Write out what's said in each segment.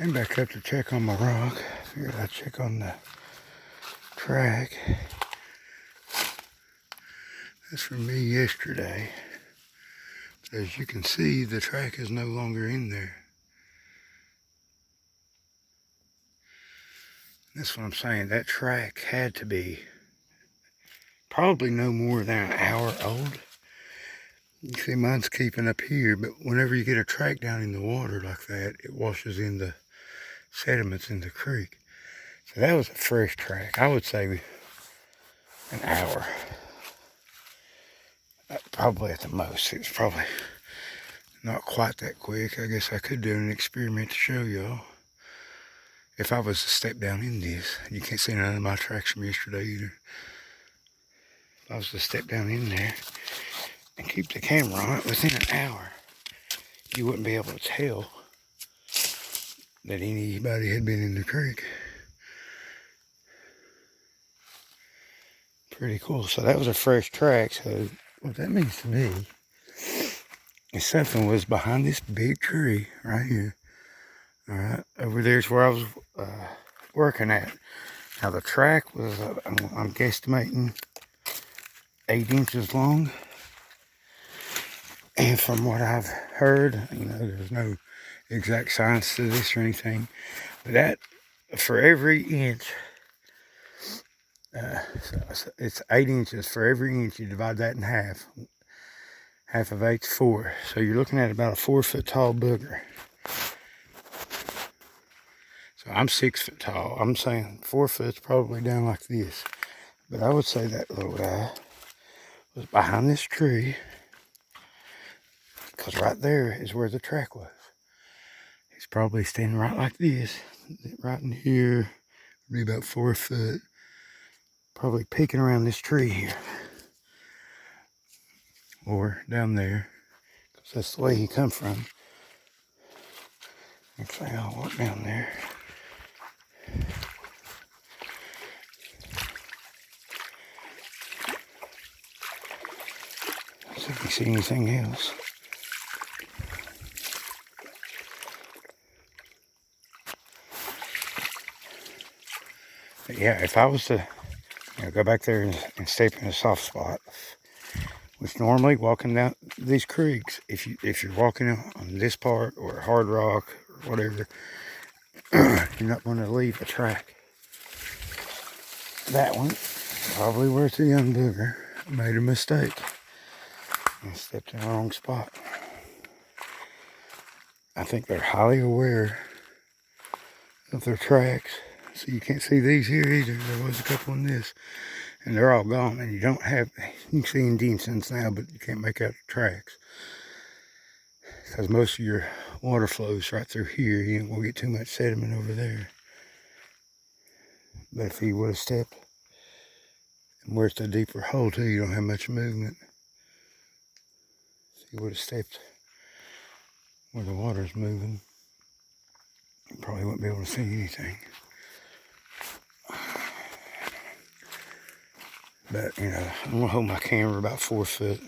Came back up to check on my rock. Figured I'd check on the track. That's from me yesterday. But as you can see, the track is no longer in there. That's what I'm saying. That track had to be probably no more than an hour old. You see, mine's keeping up here, but whenever you get a track down in the water like that, it washes in the sediments in the creek. So that was a fresh track. I would say an hour. Probably at the most. It was probably not quite that quick. I guess I could do an experiment to show y'all. If I was to step down in this, you can't see none of my tracks from yesterday either. If I was to step down in there and keep the camera on it within an hour, you wouldn't be able to tell that anybody had been in the creek. Pretty cool. So that was a fresh track. So what that means to me is something was behind this big tree right here. All right, over there's where I was working at. Now the track was, I'm guesstimating 8 inches long. And from what I've heard, you know, there's no exact science to this or anything, but that for every inch, so it's 8 inches. For every inch, you divide that in half. Half of 8's 4. So you're looking at about a 4 foot tall booger. So I'm 6 foot tall. I'm saying 4 foot's probably down like this. But I would say that little guy was behind this tree, because right there is where the track was. He's probably standing right like this, right in here, be about 4 foot, probably peeking around this tree here, or down there, because that's the way he come from. Actually, I'll walk down there. See if we see anything else. But yeah, if I was to go back there and step in a soft spot, which normally walking down these creeks, if you're walking on this part or hard rock or whatever, you're not going to leave a track. That one, probably worth a young booger, made a mistake and stepped in the wrong spot. I think they're highly aware of their tracks. So you can't see these here either. There was a couple in this, and they're all gone. And you don't have, you can see indentations now, but you can't make out the tracks, because most of your water flows right through here. You ain't gonna get too much sediment over there. But if you would have stepped and where it's a deeper hole too, you don't have much movement. So you would have stepped where the water's moving, you probably wouldn't be able to see anything. But, you know, I'm going to hold my camera about 4 foot.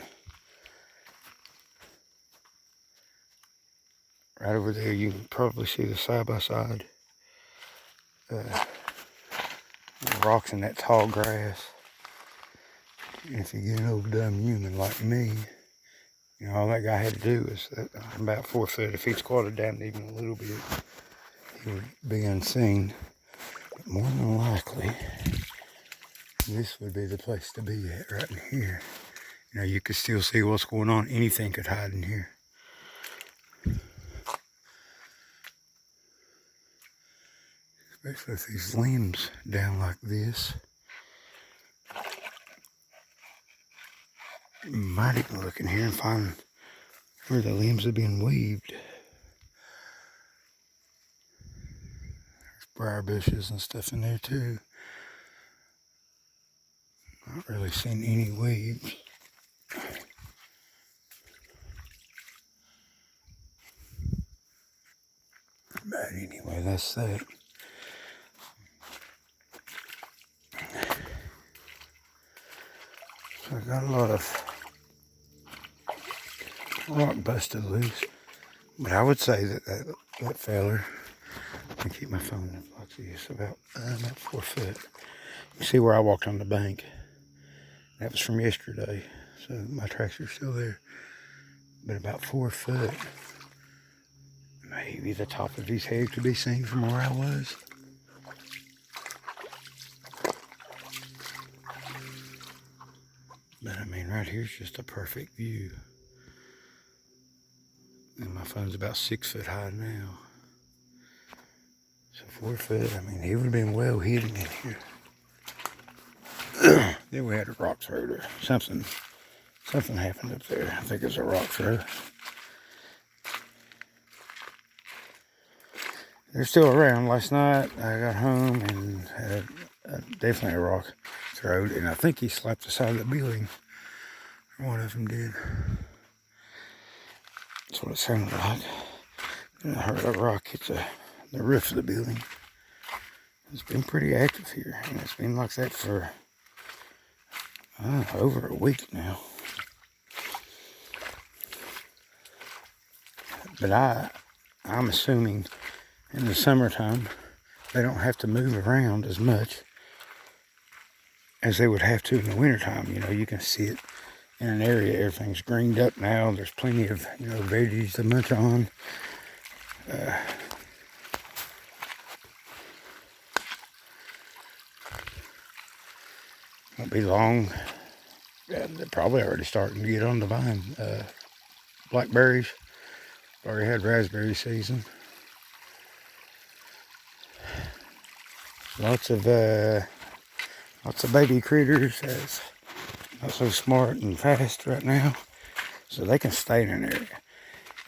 Right over there, you can probably see the side-by-side rocks in that tall grass. And if you get an old dumb human like me, you know, all that guy had to do is, I'm about 4 foot. If he squatted down even a little bit, he would be unseen. But more than likely, this would be the place to be at, right in here. You know, you could still see what's going on. Anything could hide in here. Especially with these limbs down like this. You might even look in here and find where the limbs have been weaved. There's briar bushes and stuff in there too. Not really seen any weaves. But anyway, that's that. So I got a lot of rock busted loose. But I would say that feller I keep my phone up like this, about 4 foot. You see where I walked on the bank? That was from yesterday, so my tracks are still there. But about 4 foot, maybe the top of his head could be seen from where I was. But I mean, right here's just a perfect view. And my phone's about 6 foot high now. So 4 foot, I mean, he would have been well hidden in here. Then we had a rock throw or something happened up there. I think it was a rock throw. They're still around. Last night I got home and had definitely a rock thrown, and I think he slapped the side of the building. One of them did. That's what it sounded like. And I heard a rock hit the roof of the building. It's been pretty active here, and it's been like that for over a week now. But I'm assuming in the summertime they don't have to move around as much as they would have to in the wintertime. You know, you can see it in an area, everything's greened up now. There's plenty of, you know, veggies to munch on. Won't be long. They're probably already starting to get on the vine. Blackberries. Already had raspberry season. Lots of baby critters that's not so smart and fast right now, so they can stay in an area.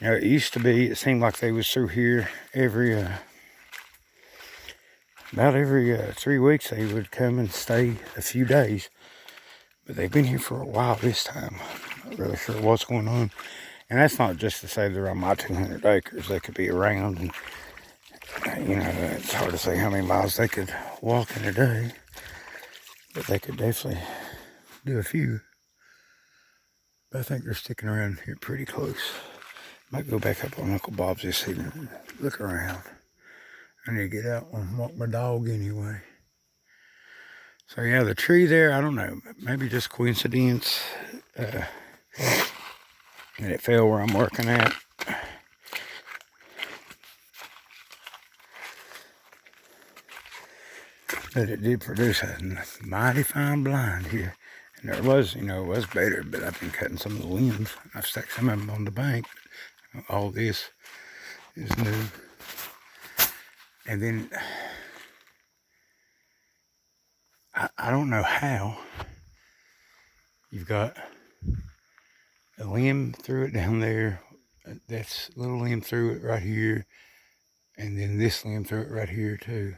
You know, it seemed like they was through here about every 3 weeks. They would come and stay a few days, but they've been here for a while this time. Not really sure what's going on, and that's not just to say they're on my 200 acres. They could be around, and you know, it's hard to say how many miles they could walk in a day, but they could definitely do a few. But I think they're sticking around here pretty close. Might go back up on Uncle Bob's this evening and look around. I need to get out and walk my dog anyway. So yeah, the tree there, I don't know, maybe just coincidence. And it fell where I'm working at. But it did produce a mighty fine blind here. And there was, you know, it was better, but I've been cutting some of the limbs. I've stacked some of them on the bank. All this is new. And then, I don't know how. You've got a limb through it down there. That's a little limb through it right here. And then this limb through it right here too.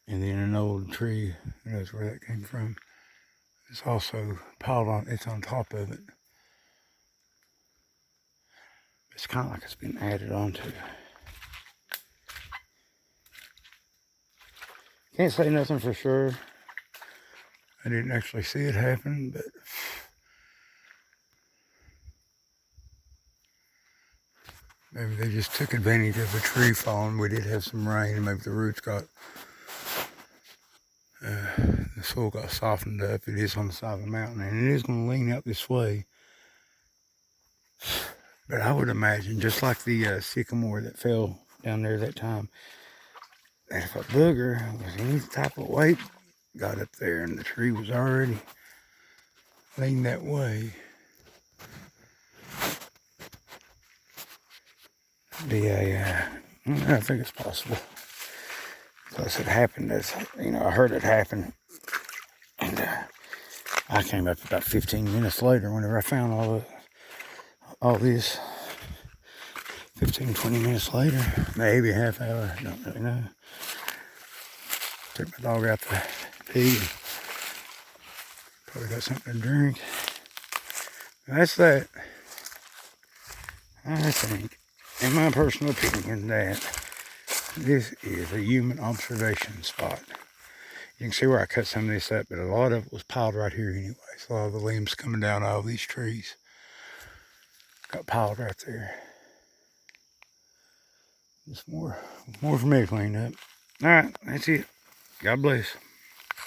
And then an old tree, who knows where that came from. It's also piled on, it's on top of it. It's kind of like it's been added onto. Can't say nothing for sure. I didn't actually see it happen, but maybe they just took advantage of a tree falling. We did have some rain, and maybe the roots got, the soil got softened up. It is on the side of the mountain, and it is going to lean out this way. But I would imagine, just like the sycamore that fell down there that time, that if a booger with any type of weight got up there and the tree was already leaned that way, I think it's possible. Plus it happened as, you know, I heard it happen. And I came up about 15 minutes later whenever I found all this. 15, 20 minutes later, maybe a half hour, I don't really know. Took my dog out to pee. Probably got something to drink. That's that. I think, in my personal opinion, that this is a human observation spot. You can see where I cut some of this up, but a lot of it was piled right here anyway. So all the limbs coming down all these trees got piled right there. Just more for me to clean up. All right, that's it. God bless.